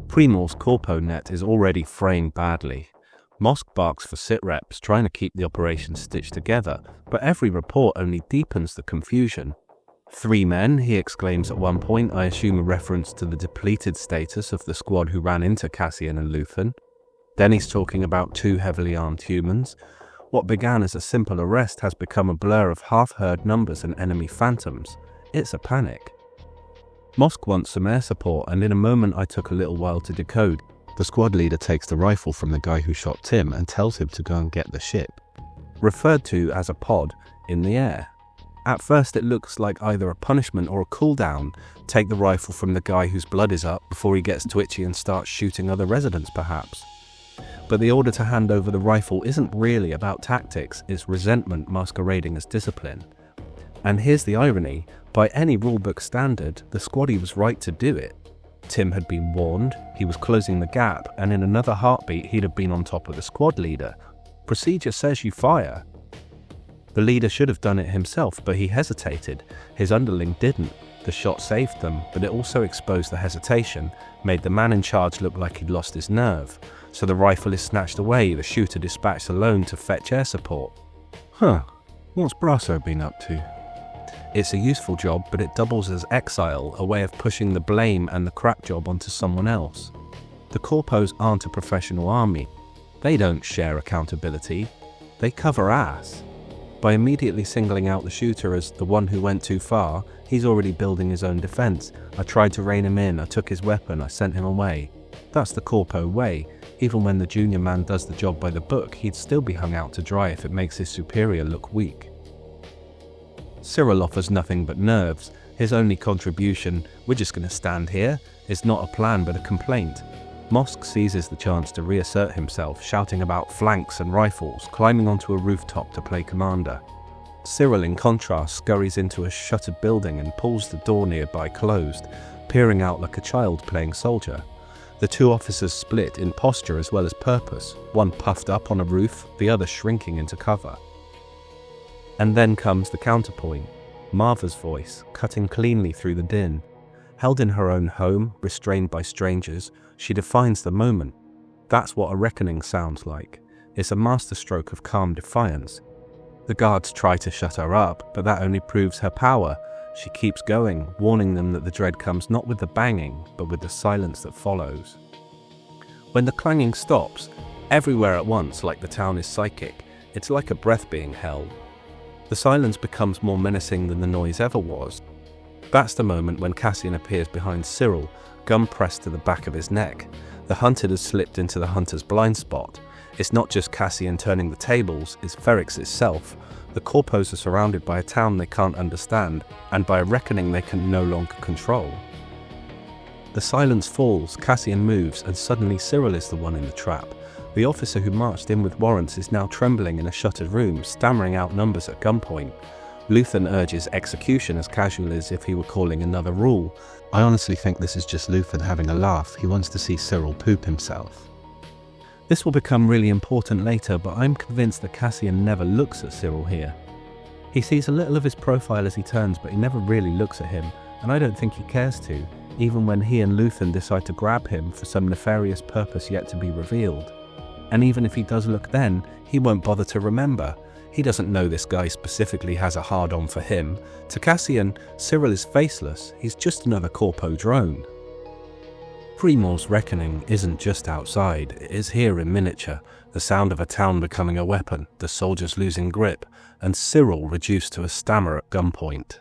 Pre-Mor's corpo net is already fraying badly. Mosk barks for sit-reps, trying to keep the operation stitched together, but every report only deepens the confusion. 3 men, he exclaims at one point, I assume a reference to the depleted status of the squad who ran into Cassian and Luthen. Then he's talking about 2 heavily armed humans. What began as a simple arrest has become a blur of half-heard numbers and enemy phantoms. It's a panic. Mosk wants some air support, and in a moment I took a little while to decode. The squad leader takes the rifle from the guy who shot Tim and tells him to go and get the ship, referred to as a pod, in the air. At first it looks like either a punishment or a cooldown. Take the rifle from the guy whose blood is up before he gets twitchy and starts shooting other residents perhaps. But the order to hand over the rifle isn't really about tactics, it's resentment masquerading as discipline. And here's the irony, by any rulebook standard, the squaddie was right to do it. Tim had been warned, he was closing the gap, and in another heartbeat he'd have been on top of the squad leader. Procedure says you fire. The leader should have done it himself, but he hesitated. His underling didn't. The shot saved them, but it also exposed the hesitation, made the man in charge look like he'd lost his nerve. So the rifle is snatched away, the shooter dispatched alone to fetch air support. What's Brasso been up to? It's a useful job, but it doubles as exile, a way of pushing the blame and the crap job onto someone else. The corpos aren't a professional army. They don't share accountability. They cover ass. By immediately singling out the shooter as the one who went too far, he's already building his own defense. I tried to rein him in, I took his weapon, I sent him away. That's the corpo way. Even when the junior man does the job by the book, he'd still be hung out to dry if it makes his superior look weak. Syril offers nothing but nerves. His only contribution, we're just going to stand here, is not a plan but a complaint. Mosk seizes the chance to reassert himself, shouting about flanks and rifles, climbing onto a rooftop to play commander. Syril, in contrast, scurries into a shuttered building and pulls the door nearby closed, peering out like a child playing soldier. The 2 officers split in posture as well as purpose, one puffed up on a roof, the other shrinking into cover. And then comes the counterpoint, Maarva's voice, cutting cleanly through the din. Held in her own home, restrained by strangers, she defines the moment. That's what a reckoning sounds like. It's a masterstroke of calm defiance. The guards try to shut her up, but that only proves her power. She keeps going, warning them that the dread comes not with the banging, but with the silence that follows. When the clanging stops, everywhere at once, like the town is psychic, it's like a breath being held. The silence becomes more menacing than the noise ever was. That's the moment when Cassian appears behind Syril, gun pressed to the back of his neck. The hunted has slipped into the hunter's blind spot. It's not just Cassian turning the tables, it's Ferrix itself. The corpos are surrounded by a town they can't understand, and by a reckoning they can no longer control. The silence falls, Cassian moves, and suddenly Syril is the one in the trap. The officer who marched in with warrants is now trembling in a shuttered room, stammering out numbers at gunpoint. Luthen urges execution as casually as if he were calling another rule. I honestly think this is just Luthen having a laugh. He wants to see Syril poop himself. This will become really important later, but I'm convinced that Cassian never looks at Syril here. He sees a little of his profile as he turns, but he never really looks at him, and I don't think he cares to, even when he and Luthen decide to grab him for some nefarious purpose yet to be revealed. And even if he does look then, he won't bother to remember. He doesn't know this guy specifically has a hard-on for him. To Cassian, Syril is faceless, he's just another corpo drone. Pre-Mor's reckoning isn't just outside, it is here in miniature, the sound of a town becoming a weapon, the soldiers losing grip, and Syril reduced to a stammer at gunpoint.